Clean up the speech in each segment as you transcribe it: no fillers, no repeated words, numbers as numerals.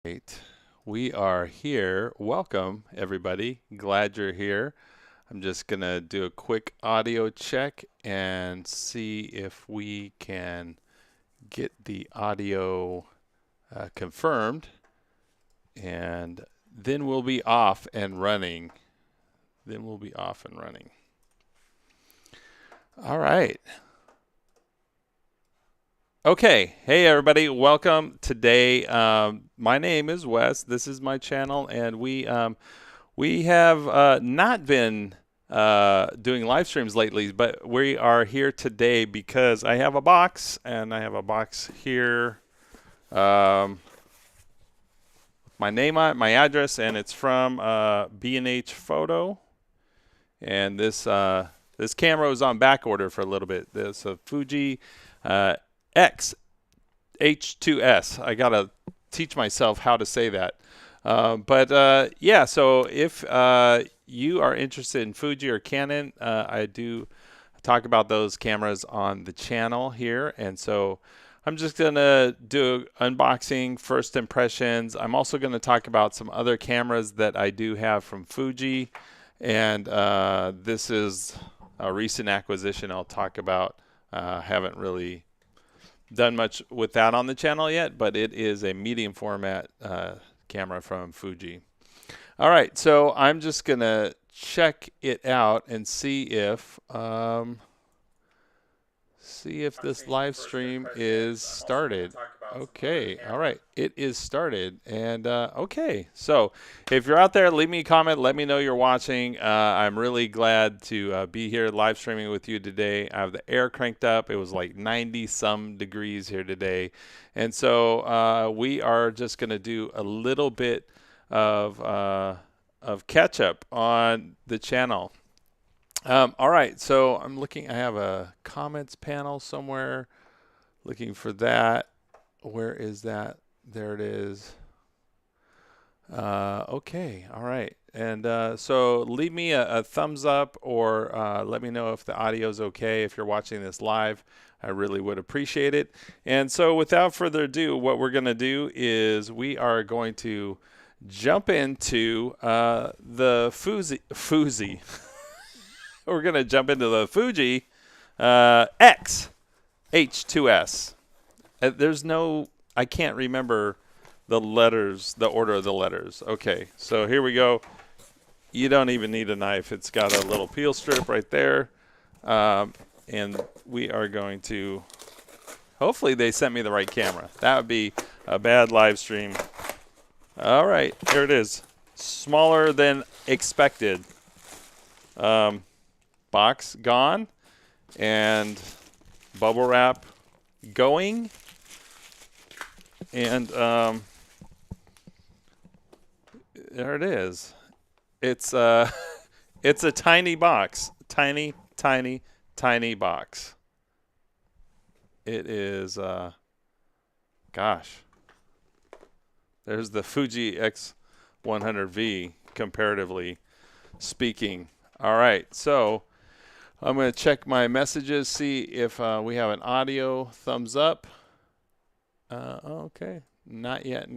Great. We are here. Welcome, everybody. Glad you're here. I'm just going to do a quick audio check and see if we can get the audio confirmed. And then we'll be off and running. All right. Okay, hey everybody, welcome. Today, my name is Wes. This is my channel, and we have not been doing live streams lately, but we are here today because I have a box, and I have a box here, my name on it, my address, and it's from B&H Photo, and this camera was on back order for a little bit. This a Fuji X-H2S. I gotta teach myself how to say that. Yeah, so if you are interested in Fuji or Canon, I do talk about those cameras on the channel here. And so I'm just going to do unboxing, first impressions. I'm also going to talk about some other cameras that I do have from Fuji. And this is a recent acquisition I'll talk about. Haven't really done much with that on the channel yet, but it is a medium format camera from Fuji. All right, so I'm just gonna check it out and see if this live stream is started. Okay, all right, it is started. And okay, so if you're out there, leave me a comment, let me know you're watching. I'm really glad to be here live streaming with you today. I have the air cranked up. It was like 90 some degrees here today. And so we are just going to do a little bit of catch up on the channel. All right, so I'm looking, I have a comments panel somewhere, looking for that. Where is that? There it is. Okay, all right. And so leave me a thumbs up, or let me know if the audio is okay if you're watching this live. I really would appreciate it. And so without further ado, what we're going to do is we are going to jump into the Fuji. We're going to jump into the Fuji X-H2S. I can't remember the letters, the order of the letters. Okay, so here we go. You don't even need a knife. It's got a little peel strip right there. And we are going to, hopefully they sent me the right camera. That would be a bad live stream. All right, here it is. Smaller than expected. Box gone, and bubble wrap going, and there it is. It's it's a tiny box, tiny box. It is gosh, there's the Fuji X100V comparatively speaking. All right, so I'm going to check my messages, see if we have an audio thumbs up. Okay, not yet.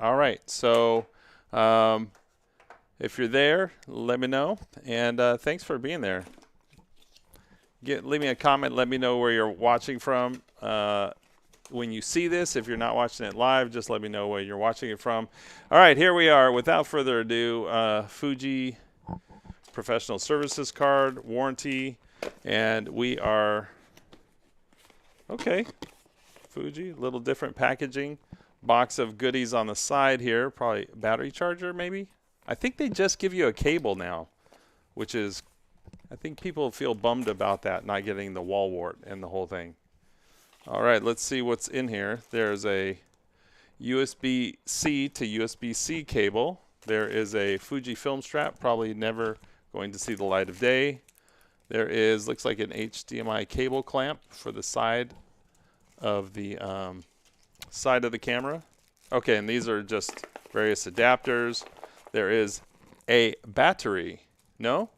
All right, so if you're there, let me know, and thanks for being there. Leave me a comment, let me know where you're watching from. When you see this, if you're not watching it live, just let me know where you're watching it from. All right, here we are. Without further ado, Fuji professional services card, warranty. And we are, okay, Fuji, a little different packaging. Box of goodies on the side here, probably battery charger maybe. I think they just give you a cable now, which is, I think people feel bummed about that, not getting the wall wart and the whole thing. All right, let's see what's in here. There's a USB-C to USB-C cable. There is a Fuji film strap, probably never going to see the light of day. There is, looks like an HDMI cable clamp for the side of the camera. Okay, and these are just various adapters. There is a battery. No?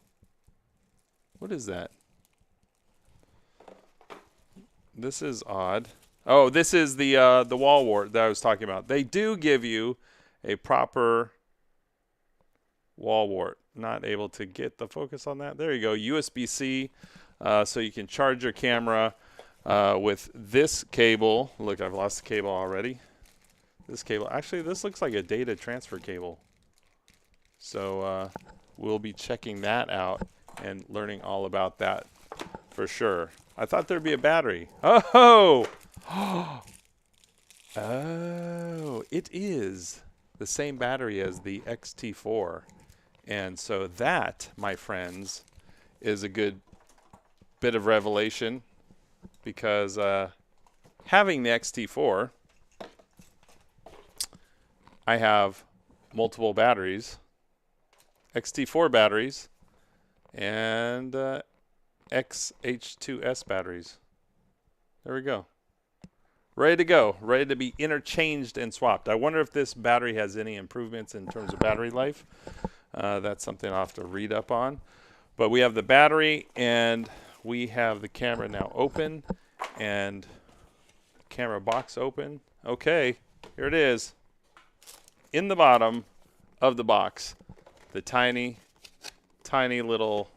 What is that? This is odd. Oh, this is the wall wart that I was talking about. They do give you a proper wall wart. Not able to get the focus on that. There you go. USB-C, so you can charge your camera with this cable. Look, I've lost the cable already. This cable, actually, this looks like a data transfer cable. So we'll be checking that out and learning all about that for sure. I thought there'd be a battery. Oh! Oh, it is the same battery as the X-T4. And so that, my friends, is a good bit of revelation, because having the X-T4, I have multiple batteries, X-T4 batteries, and X-H2S batteries. There we go. Ready to go, ready to be interchanged and swapped. I wonder if this battery has any improvements in terms of battery life. That's something I'll have to read up on. But we have the battery, and we have the camera now open, and camera box open. Okay, here it is. In the bottom of the box, the tiny, tiny little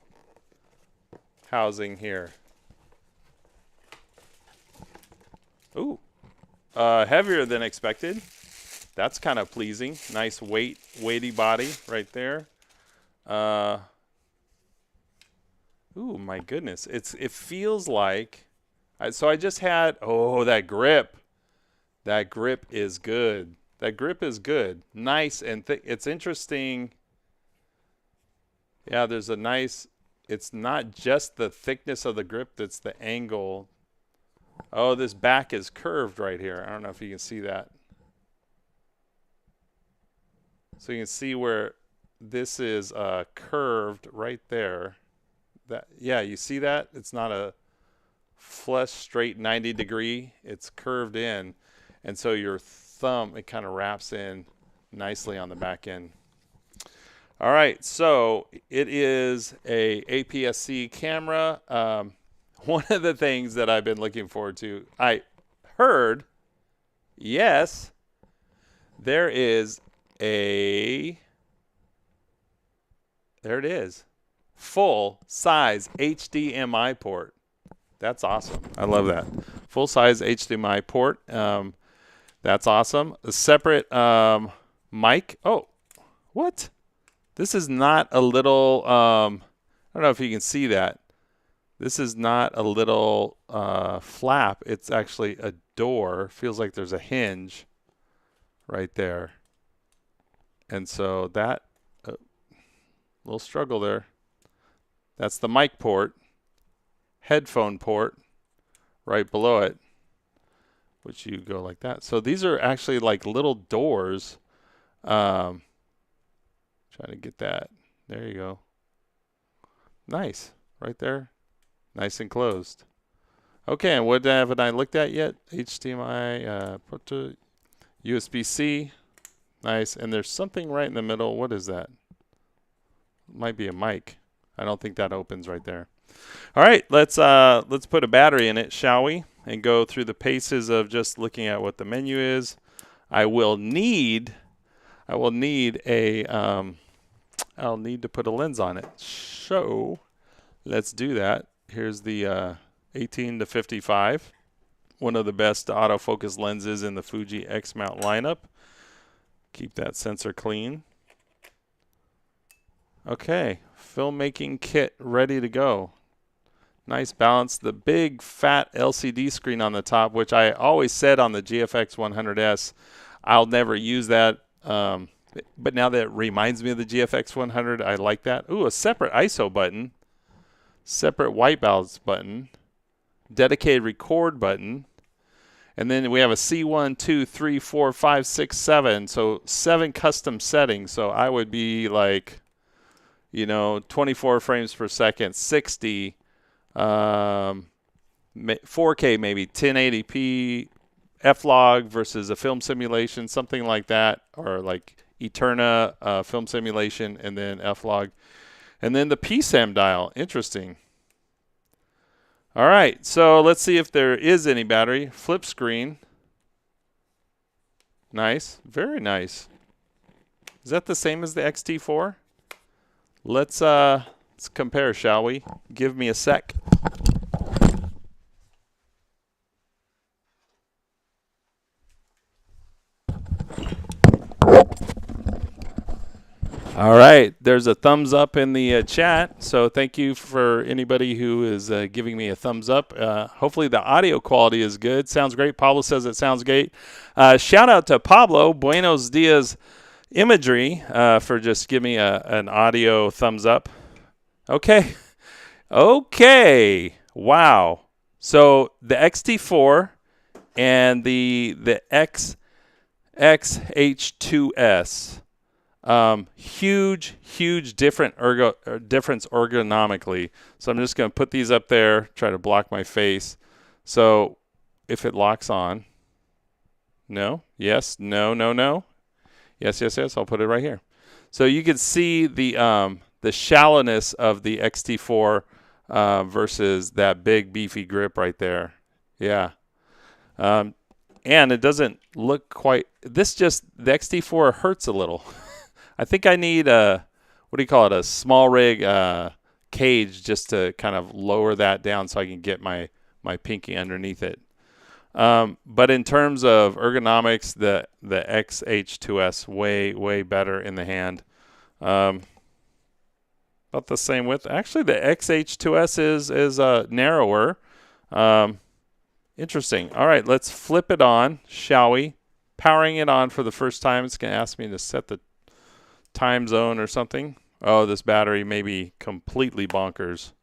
housing here. Ooh, heavier than expected. That's kind of pleasing. Nice weighty body right there. Ooh, my goodness. It feels like, so I just had, oh, that grip. That grip is good. That grip is good. Nice and thick. It's interesting. Yeah, there's a nice, it's not just the thickness of the grip, it's the angle. Oh, this back is curved right here. I don't know if you can see that. So you can see where this is curved right there. That, yeah, you see that? It's not a flush straight 90 degree. It's curved in. And so your thumb, it kind of wraps in nicely on the back end. All right, so it is a APS-C camera. One of the things that I've been looking forward to, I heard, yes, there is there it is, full-size HDMI port. That's awesome. I love that. Full-size HDMI port. That's awesome. A separate mic. Oh, what? This is not a little, I don't know if you can see that. This is not a little flap. It's actually a door. Feels like there's a hinge right there. And so that, little struggle there. That's the mic port, headphone port right below it, which you go like that. So these are actually like little doors. Trying to get that. There you go. Nice. Right there. Nice and closed. Okay, and what haven't I looked at yet? HDMI, put to USB-C. Nice. And there's something right in the middle. What is that? Might be a mic. I don't think that opens right there. All right, let's put a battery in it, shall we? And go through the paces of just looking at what the menu is. I'll need to put a lens on it. So let's do that. Here's the 18 to 55, one of the best autofocus lenses in the Fuji X mount lineup. Keep that sensor clean. Okay, filmmaking kit ready to go. Nice balance. The big fat LCD screen on the top, which I always said on the GFX 100S, I'll never use that. But now that it reminds me of the GFX 100, I like that. Ooh, a separate ISO button, separate white balance button, dedicated record button, and then we have a C1, 2, 3, 4, 5, 6, 7. So 7 custom settings. So I would be like, 24 frames per second, 60, 4K maybe, 1080p, F-Log versus a film simulation, something like that, or like Eterna film simulation, and then F-Log. And then the PSAM dial. Interesting. All right, so let's see if there is any battery. Flip screen. Nice. Very nice. Is that the same as the XT4? Let's compare, shall we? Give me a sec. All right, there's a thumbs up in the chat, so thank you for anybody who is giving me a thumbs up. Hopefully the audio quality is good. Sounds great. Pablo says it sounds great. Shout out to Pablo, Buenos Dias Imagery, for just giving me an audio thumbs up. Okay. Okay. Wow. So the XT4 and the X-H2S. Huge difference ergonomically. So I'm just going to put these up there, try to block my face. So if it locks on, no, yes, no, no, no, yes, yes, yes, I'll put it right here. So you can see the shallowness of the XT4 versus that big beefy grip right there. Yeah. And it doesn't look quite, the XT4 hurts a little. I think I need a, what do you call it, a small rig cage just to kind of lower that down so I can get my pinky underneath it. But in terms of ergonomics, the X-H2S way better in the hand. About the same width. Actually, the X-H2S is narrower. Interesting. All right, let's flip it on, shall we? Powering it on for the first time. It's going to ask me to set the time zone or something. Oh, this battery may be completely bonkers.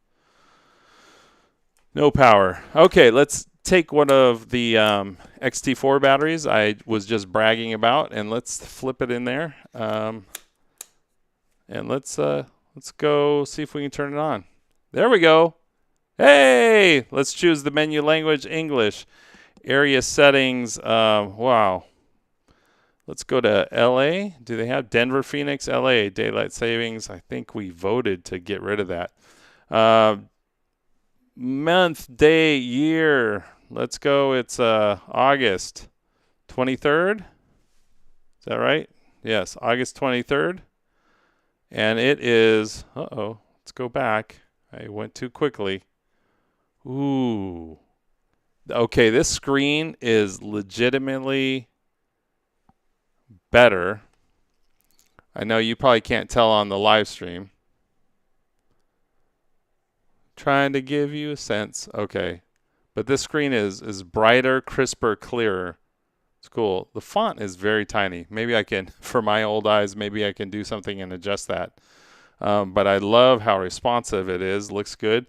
No power. Okay, let's take one of the XT4 batteries I was just bragging about, and let's flip it in there. And let's go see if we can turn it on. There we go. Hey, let's choose the menu language, English. Area settings, wow. Let's go to LA. Do they have Denver, Phoenix, LA, daylight savings? I think we voted to get rid of that. Month, day, year. Let's go. It's August 23rd. Is that right? Yes, August 23rd. And it is, let's go back. I went too quickly. Ooh. Okay, this screen is legitimately better. I know you probably can't tell on the live stream. Trying to give you a sense. Okay. But this screen is brighter, crisper, clearer. It's cool. The font is very tiny. Maybe I can, for my old eyes, maybe I can do something and adjust that. But I love how responsive it is. Looks good.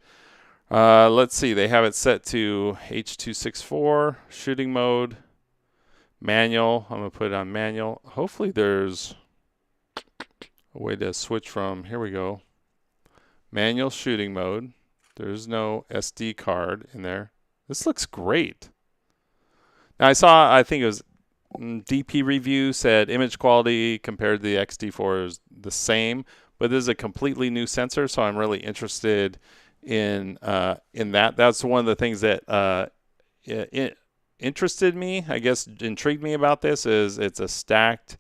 Let's see. They have it set to H.264, shooting mode, manual. I'm going to put it on manual. Hopefully there's a way to switch from, here we go, manual shooting mode. There's no SD card in there. This looks great. Now I think it was DP review said image quality compared to the XT4 is the same, but this is a completely new sensor, so I'm really interested in that. That's one of the things that interested me, I guess, intrigued me about this is it's a stacked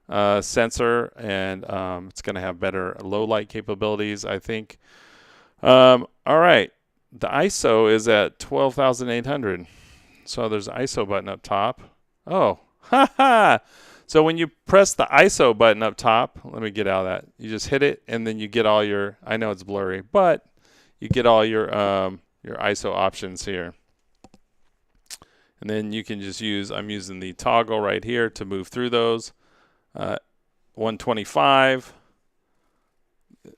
sensor, and it's going to have better low light capabilities, I think. All right, the ISO is at 12,800. So there's an ISO button up top. Oh, haha. So when you press the ISO button up top, let me get out of that. You just hit it, and then you get all your, I know it's blurry, but you get all your ISO options here. And then you can just use, I'm using the toggle right here to move through those. 125.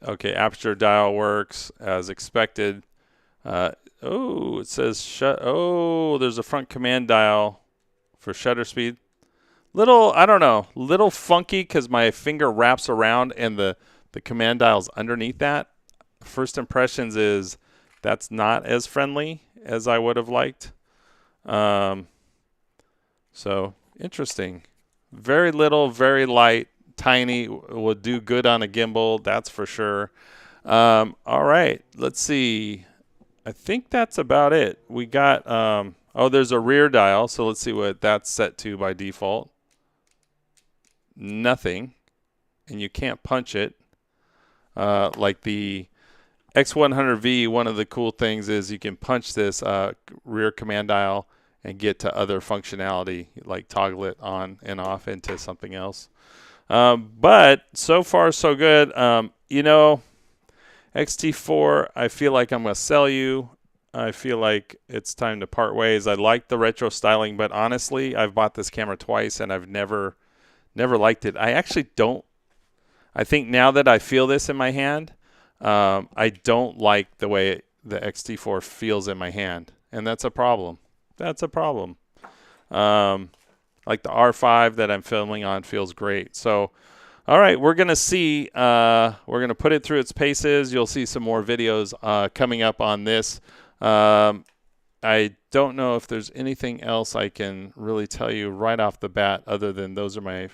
Okay, aperture dial works as expected. Oh, it says shut. Oh, there's a front command dial for shutter speed. I don't know, little funky because my finger wraps around and the command dial's underneath that. First impressions is that's not as friendly as I would have liked. So interesting. Very little, very light, tiny, will do good on a gimbal, that's for sure. All right, let's see. I think that's about it. We got, oh, there's a rear dial, so let's see what that's set to by default. Nothing. and you can't punch it like the X100V. One of the cool things is you can punch this rear command dial and get to other functionality, like toggle it on and off into something else. But so far so good. You know, X-T4, I feel like I'm going to sell you. I feel like it's time to part ways. I like the retro styling, but honestly, I've bought this camera twice and I've never liked it. I actually don't. I think now that I feel this in my hand, I don't like the way the X-T4 feels in my hand, and that's a problem. That's a problem. Like the R5 that I'm filming on feels great. So, all right, we're going to see. We're going to put it through its paces. You'll see some more videos coming up on this. I don't know if there's anything else I can really tell you right off the bat other than those are my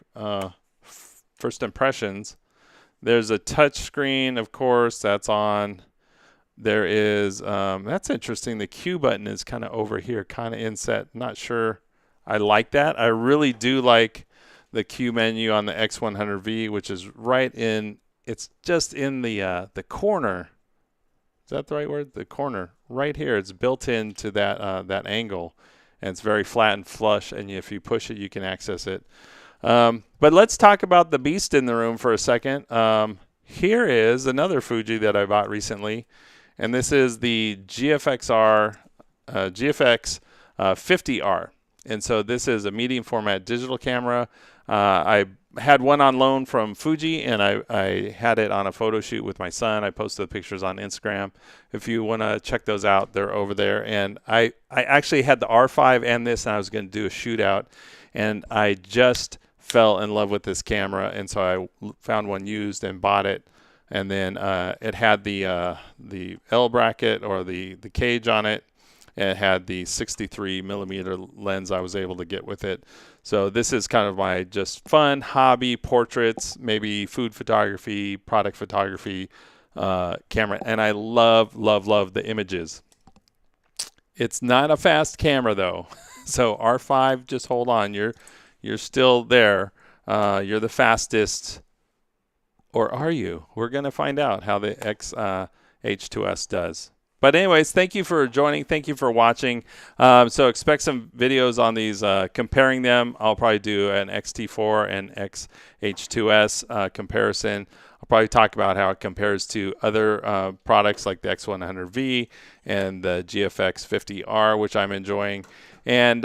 first impressions. There's a touch screen, of course, that's on. There is, that's interesting. The Q button is kind of over here, kind of inset. Not sure I like that. I really do like the Q menu on the X100V, which is right in, it's just in the corner. Is that the right word? The corner right here. It's built into that that angle, and it's very flat and flush. And if you push it, you can access it. But let's talk about the beast in the room for a second. Here is another Fuji that I bought recently, and this is the GFX 50R. And so this is a medium format digital camera. I had one on loan from Fuji, and I had it on a photo shoot with my son. I posted the pictures on Instagram. If you want to check those out, they're over there. And I actually had the R5 and this, and I was going to do a shootout, and I just fell in love with this camera, and so I found one used and bought it. And then it had the L bracket or the cage on it. It had the 63 millimeter lens I was able to get with it. So this is kind of my just fun hobby, portraits, maybe food photography, product photography camera. And I love, love, love the images. It's not a fast camera though. So R5, just hold on. You're still there. You're the fastest. Or are you? We're going to find out how the X-H2S does. But anyways, thank you for joining. Thank you for watching. So expect some videos on these, comparing them. I'll probably do an X-T4 and X-H2S comparison. I'll probably talk about how it compares to other products like the X100V and the GFX 50R, which I'm enjoying. And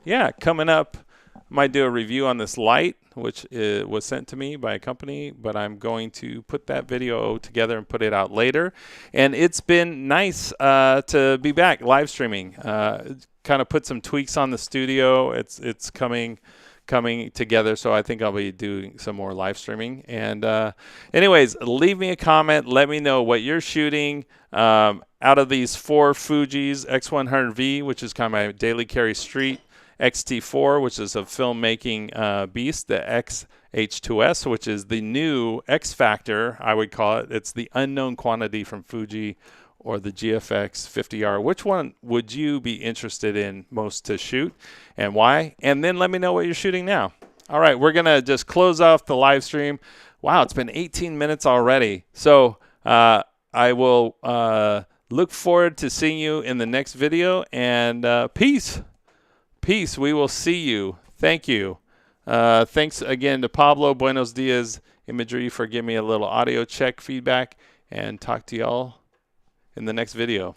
yeah, coming up, I might do a review on this light, which was sent to me by a company, but I'm going to put that video together and put it out later. And it's been nice to be back live streaming. Kind of put some tweaks on the studio. It's coming together, so I think I'll be doing some more live streaming. And anyways, leave me a comment. Let me know what you're shooting. Out of these 4 Fujis, X100V, which is kind of my daily carry street, X-T4, which is a filmmaking beast, the X-H2S, which is the new X Factor, I would call it. It's the unknown quantity from Fuji, or the GFX 50R. Which one would you be interested in most to shoot, and why? And then let me know what you're shooting now. All right, we're going to just close off the live stream. Wow, it's been 18 minutes already. So I will look forward to seeing you in the next video, and peace. Peace. We will see you. Thank you. Thanks again to Pablo Buenos Dias Imagery for giving me a little audio check feedback, and talk to y'all in the next video.